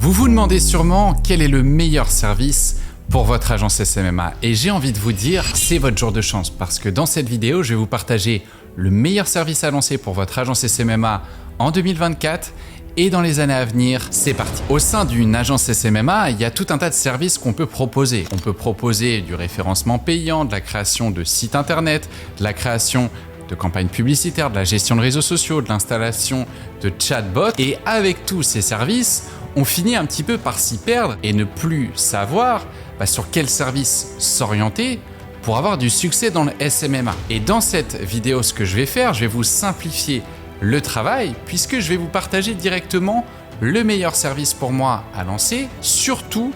Vous vous demandez sûrement quel est le meilleur service pour votre agence SMMA et j'ai envie de vous dire, c'est votre jour de chance parce que dans cette vidéo, je vais vous partager le meilleur service à lancer pour votre agence SMMA en 2024 et dans les années à venir, c'est parti. Au sein d'une agence SMMA, il y a tout un tas de services qu'on peut proposer. On peut proposer du référencement payant, de la création de sites internet, de la création de campagnes publicitaires, de la gestion de réseaux sociaux, de l'installation de chatbots. Et avec tous ces services, on finit un petit peu par s'y perdre et ne plus savoir sur quel service s'orienter pour avoir du succès dans le SMMA. Et dans cette vidéo, ce que je vais faire, je vais vous simplifier le travail puisque je vais vous partager directement le meilleur service pour moi à lancer, surtout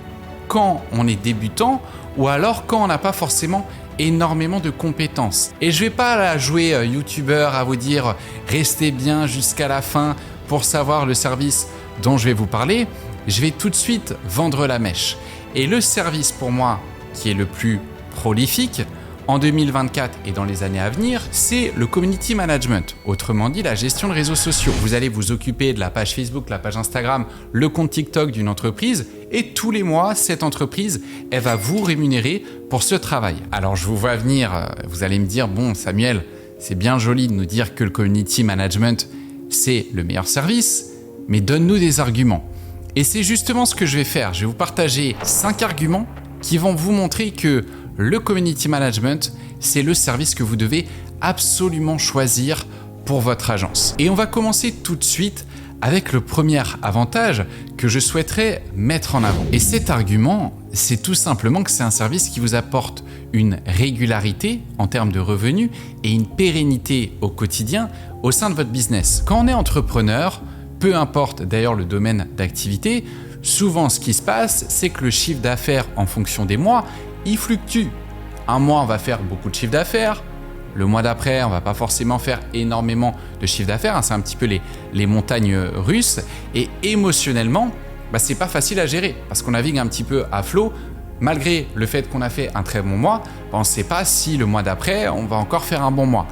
quand on est débutant ou alors quand on n'a pas forcément énormément de compétences. Et je vais pas la jouer youtubeur à vous dire restez bien jusqu'à la fin pour savoir le service dont je vais vous parler. Je vais tout de suite vendre la mèche. Et le service pour moi qui est le plus prolifique en 2024 et dans les années à venir, c'est le community management, autrement dit la gestion de réseaux sociaux. Vous allez vous occuper de la page Facebook, la page Instagram, le compte TikTok d'une entreprise et tous les mois, cette entreprise, elle va vous rémunérer pour ce travail. Alors je vous vois venir, vous allez me dire, bon Samuel, c'est bien joli de nous dire que le community management, c'est le meilleur service, mais donne-nous des arguments. Et c'est justement ce que je vais faire. Je vais vous partager 5 arguments qui vont vous montrer que le community management, c'est le service que vous devez absolument choisir pour votre agence. Et on va commencer tout de suite avec le premier avantage que je souhaiterais mettre en avant. Et cet argument, c'est tout simplement que c'est un service qui vous apporte une régularité en termes de revenus et une pérennité au quotidien au sein de votre business. Quand on est entrepreneur, peu importe d'ailleurs le domaine d'activité, souvent ce qui se passe, c'est que le chiffre d'affaires en fonction des mois, il fluctue. Un mois, on va faire beaucoup de chiffre d'affaires. Le mois d'après, on va pas forcément faire énormément de chiffre d'affaires. C'est un petit peu les montagnes russes. Et émotionnellement, c'est pas facile à gérer parce qu'on navigue un petit peu à flot. Malgré le fait qu'on a fait un très bon mois, on ne sait pas si le mois d'après, on va encore faire un bon mois.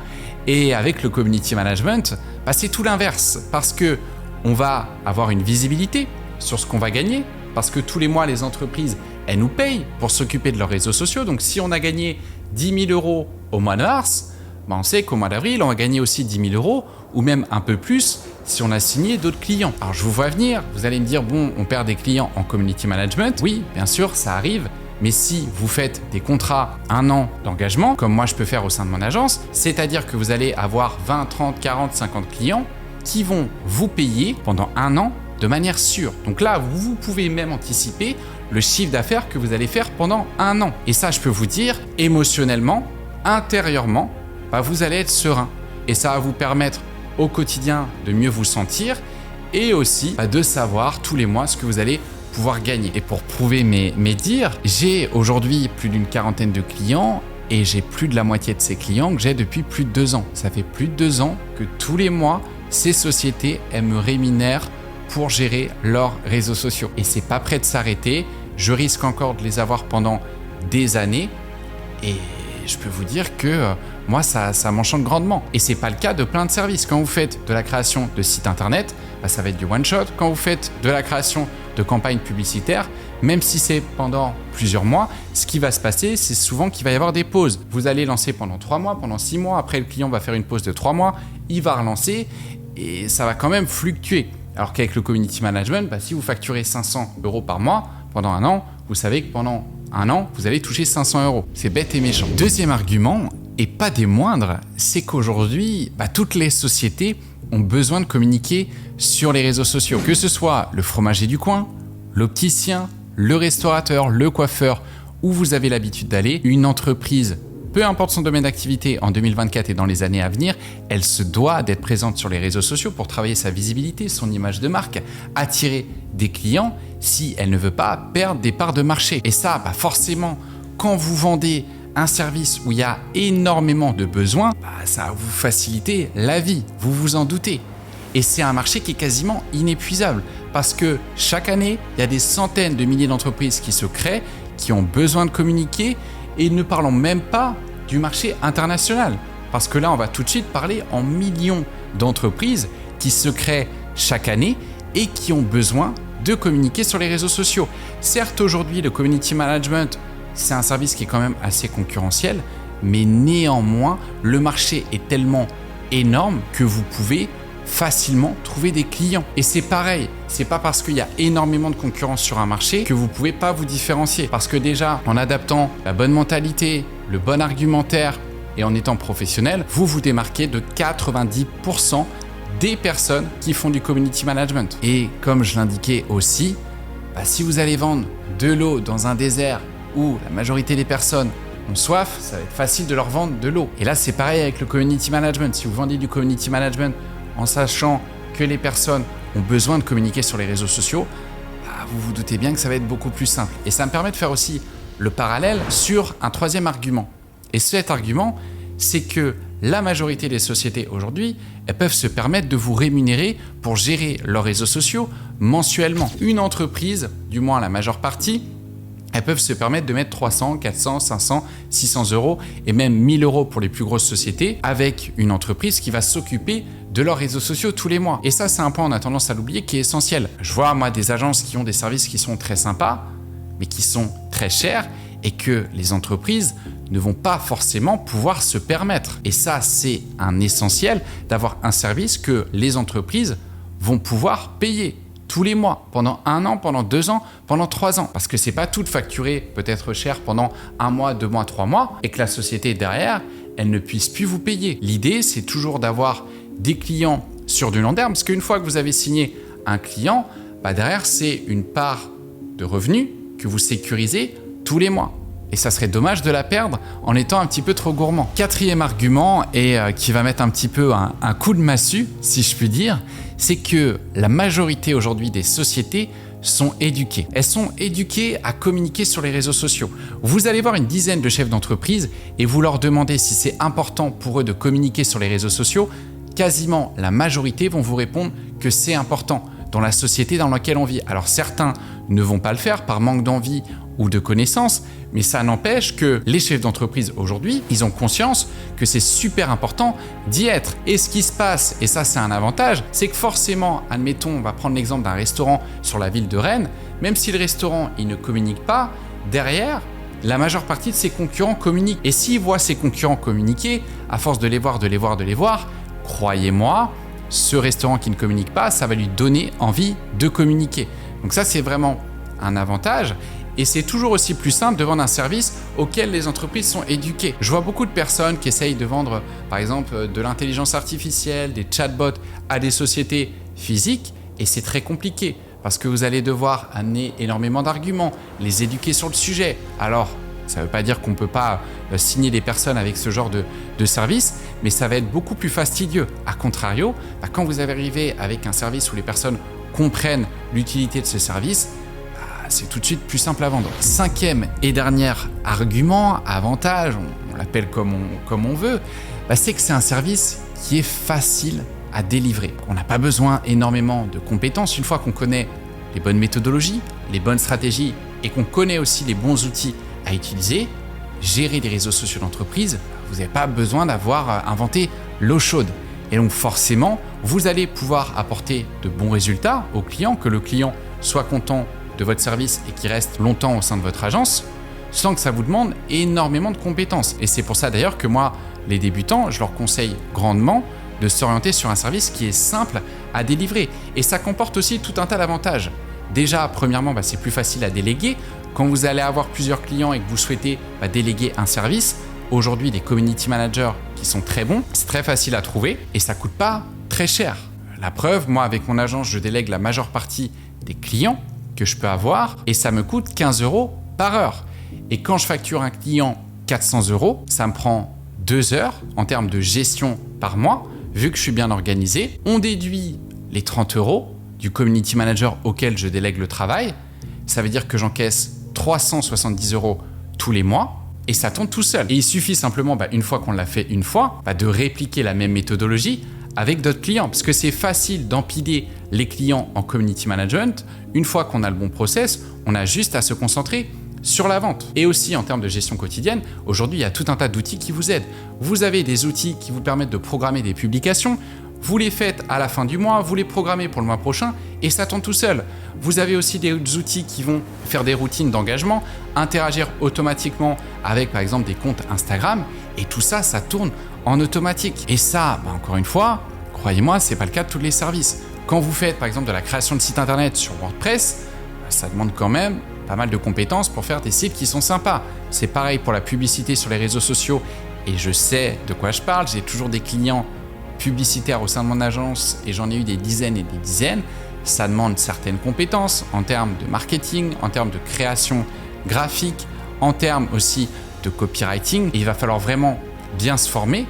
Et avec le community management, c'est tout l'inverse parce que on va avoir une visibilité sur ce qu'on va gagner parce que tous les mois, les entreprises, elles nous payent pour s'occuper de leurs réseaux sociaux. Donc, si on a gagné 10 000 € au mois de mars, on sait qu'au mois d'avril, on va gagner aussi 10 000 € ou même un peu plus si on a signé d'autres clients. Alors, je vous vois venir. Vous allez me dire, bon, on perd des clients en community management. Oui, bien sûr, ça arrive. Mais si vous faites des contrats 1 an d'engagement, comme moi je peux faire au sein de mon agence, c'est-à-dire que vous allez avoir 20, 30, 40, 50 clients qui vont vous payer pendant 1 an de manière sûre. Donc là, vous pouvez même anticiper le chiffre d'affaires que vous allez faire pendant 1 an. Et ça, je peux vous dire, émotionnellement, intérieurement, vous allez être serein. Et ça va vous permettre au quotidien de mieux vous sentir et aussi de savoir tous les mois ce que vous allez pouvoir gagner. Et pour prouver mes dires, j'ai aujourd'hui plus d'une quarantaine de clients et j'ai plus de la moitié de ces clients que j'ai depuis plus de 2 ans. Ça fait plus de 2 ans que tous les mois, ces sociétés, elles me rémunèrent pour gérer leurs réseaux sociaux. Et c'est pas prêt de s'arrêter. Je risque encore de les avoir pendant des années. Et je peux vous dire que moi, ça m'enchante grandement. Et c'est pas le cas de plein de services. Quand vous faites de la création de sites internet, ça va être du one shot. Quand vous faites de la création de campagnes publicitaires, même si c'est pendant plusieurs mois, ce qui va se passer, c'est souvent qu'il va y avoir des pauses. Vous allez lancer pendant 3 mois, pendant 6 mois. Après, le client va faire une pause de 3 mois. Il va relancer et ça va quand même fluctuer. Alors qu'avec le community management, si vous facturez 500 € par mois pendant 1 an, vous savez que pendant 1 an, vous allez toucher 500 €. C'est bête et méchant. Deuxième argument, et pas des moindres, c'est qu'aujourd'hui, toutes les sociétés ont besoin de communiquer sur les réseaux sociaux. Que ce soit le fromager du coin, l'opticien, le restaurateur, le coiffeur, où vous avez l'habitude d'aller, une entreprise, peu importe son domaine d'activité en 2024 et dans les années à venir, elle se doit d'être présente sur les réseaux sociaux pour travailler sa visibilité, son image de marque, attirer des clients si elle ne veut pas perdre des parts de marché. Et ça, forcément, quand vous vendez un service où il y a énormément de besoins, ça va vous faciliter la vie, vous vous en doutez. Et c'est un marché qui est quasiment inépuisable parce que chaque année, il y a des centaines de milliers d'entreprises qui se créent, qui ont besoin de communiquer et ne parlons même pas du marché international. Parce que là, on va tout de suite parler en millions d'entreprises qui se créent chaque année et qui ont besoin de communiquer sur les réseaux sociaux. Certes, aujourd'hui, le community management, c'est un service qui est quand même assez concurrentiel, mais néanmoins, le marché est tellement énorme que vous pouvez facilement trouver des clients. Et c'est pareil, c'est pas parce qu'il y a énormément de concurrence sur un marché que vous pouvez pas vous différencier. Parce que déjà, en adaptant la bonne mentalité, le bon argumentaire et en étant professionnel, vous vous démarquez de 90% des personnes qui font du community management. Et comme je l'indiquais aussi, si vous allez vendre de l'eau dans un désert où la majorité des personnes ont soif, ça va être facile de leur vendre de l'eau. Et là, c'est pareil avec le community management. Si vous vendez du community management en sachant que les personnes ont besoin de communiquer sur les réseaux sociaux, vous vous doutez bien que ça va être beaucoup plus simple. Et ça me permet de faire aussi le parallèle sur un troisième argument. Et cet argument, c'est que la majorité des sociétés aujourd'hui, elles peuvent se permettre de vous rémunérer pour gérer leurs réseaux sociaux mensuellement. Une entreprise, du moins la majeure partie, elles peuvent se permettre de mettre 300, 400, 500, 600 euros et même 1000 euros pour les plus grosses sociétés avec une entreprise qui va s'occuper de leurs réseaux sociaux tous les mois. Et ça, c'est un point, on a tendance à l'oublier, qui est essentiel. Je vois, moi, des agences qui ont des services qui sont très sympas, mais qui sont très chers et que les entreprises ne vont pas forcément pouvoir se permettre. Et ça, c'est un essentiel d'avoir un service que les entreprises vont pouvoir payer tous les mois, pendant 1 an, pendant 2 ans, pendant 3 ans. Parce que c'est pas tout de facturer peut-être cher pendant 1 mois, 2 mois, 3 mois et que la société derrière, elle ne puisse plus vous payer. L'idée, c'est toujours d'avoir des clients sur du long terme parce qu'une fois que vous avez signé un client, derrière, c'est une part de revenus que vous sécurisez tous les mois. Et ça serait dommage de la perdre en étant un petit peu trop gourmand. Quatrième argument, et qui va mettre un petit peu un coup de massue, si je puis dire, c'est que la majorité aujourd'hui des sociétés sont éduquées. Elles sont éduquées à communiquer sur les réseaux sociaux. Vous allez voir une dizaine de chefs d'entreprise et vous leur demandez si c'est important pour eux de communiquer sur les réseaux sociaux. Quasiment la majorité vont vous répondre que c'est important dans la société dans laquelle on vit. Alors certains ne vont pas le faire par manque d'envie ou de connaissances, mais ça n'empêche que les chefs d'entreprise aujourd'hui, ils ont conscience que c'est super important d'y être. Et ce qui se passe, et ça c'est un avantage, c'est que forcément, admettons, on va prendre l'exemple d'un restaurant sur la ville de Rennes, même si le restaurant il ne communique pas, derrière, la majeure partie de ses concurrents communiquent. Et s'il voit ses concurrents communiquer, à force de les voir, croyez-moi, ce restaurant qui ne communique pas, ça va lui donner envie de communiquer. Donc ça, c'est vraiment un avantage. Et c'est toujours aussi plus simple de vendre un service auquel les entreprises sont éduquées. Je vois beaucoup de personnes qui essayent de vendre, par exemple, de l'intelligence artificielle, des chatbots à des sociétés physiques, et c'est très compliqué parce que vous allez devoir amener énormément d'arguments, les éduquer sur le sujet. Alors, ça ne veut pas dire qu'on ne peut pas signer des personnes avec ce genre de service, mais ça va être beaucoup plus fastidieux. A contrario, quand vous arrivez avec un service où les personnes comprennent l'utilité de ce service, c'est tout de suite plus simple à vendre. Cinquième et dernier argument, avantage, on l'appelle comme on veut, c'est que c'est un service qui est facile à délivrer. On n'a pas besoin énormément de compétences. Une fois qu'on connaît les bonnes méthodologies, les bonnes stratégies et qu'on connaît aussi les bons outils à utiliser, gérer les réseaux sociaux d'entreprise, vous n'avez pas besoin d'avoir inventé l'eau chaude. Et donc forcément, vous allez pouvoir apporter de bons résultats au client, que le client soit content de votre service et qu'il reste longtemps au sein de votre agence, sans que ça vous demande énormément de compétences. Et c'est pour ça d'ailleurs que moi, les débutants, je leur conseille grandement de s'orienter sur un service qui est simple à délivrer. Et ça comporte aussi tout un tas d'avantages. Déjà, premièrement, c'est plus facile à déléguer. Quand vous allez avoir plusieurs clients et que vous souhaitez déléguer un service, aujourd'hui, des community managers qui sont très bons, c'est très facile à trouver et ça ne coûte pas très cher. La preuve, moi, avec mon agence, je délègue la majeure partie des clients que je peux avoir et ça me coûte 15 € par heure. Et quand je facture un client 400 €, ça me prend 2 heures en termes de gestion par mois, vu que je suis bien organisé. On déduit les 30 € du community manager auquel je délègue le travail. Ça veut dire que j'encaisse 370 € tous les mois et ça tombe tout seul. Et il suffit simplement, une fois qu'on l'a fait une fois, de répliquer la même méthodologie avec d'autres clients. Parce que c'est facile d'empiler les clients en community management. Une fois qu'on a le bon process, on a juste à se concentrer sur la vente. Et aussi en termes de gestion quotidienne, aujourd'hui, il y a tout un tas d'outils qui vous aident. Vous avez des outils qui vous permettent de programmer des publications. Vous les faites à la fin du mois, vous les programmez pour le mois prochain et ça tourne tout seul. Vous avez aussi des outils qui vont faire des routines d'engagement, interagir automatiquement avec par exemple des comptes Instagram et tout ça, ça tourne en automatique. Et ça, encore une fois, croyez-moi, c'est pas le cas de tous les services. Quand vous faites par exemple de la création de site internet sur WordPress, ça demande quand même pas mal de compétences pour faire des sites qui sont sympas. C'est pareil pour la publicité sur les réseaux sociaux et je sais de quoi je parle. J'ai toujours des clients publicitaires au sein de mon agence et j'en ai eu des dizaines et des dizaines. Ça demande certaines compétences en termes de marketing, en termes de création graphique, en termes aussi de copywriting. Et il va falloir vraiment bien se former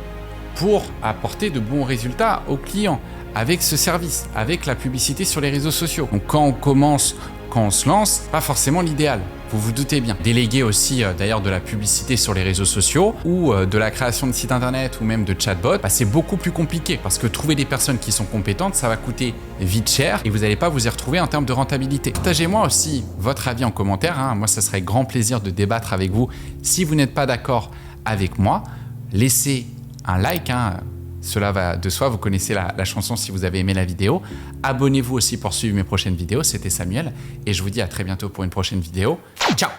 pour apporter de bons résultats aux clients avec ce service, avec la publicité sur les réseaux sociaux. Donc quand on commence, quand on se lance, pas forcément l'idéal. Vous vous doutez bien. Déléguer aussi d'ailleurs de la publicité sur les réseaux sociaux ou de la création de sites internet ou même de chatbots, c'est beaucoup plus compliqué parce que trouver des personnes qui sont compétentes, ça va coûter vite cher et vous n'allez pas vous y retrouver en termes de rentabilité. Partagez-moi aussi votre avis en commentaire. Moi, ça serait grand plaisir de débattre avec vous. Si vous n'êtes pas d'accord avec moi, laissez un like. Cela va de soi, vous connaissez la chanson si vous avez aimé la vidéo. Abonnez-vous aussi pour suivre mes prochaines vidéos. C'était Samuel et je vous dis à très bientôt pour une prochaine vidéo. Ciao!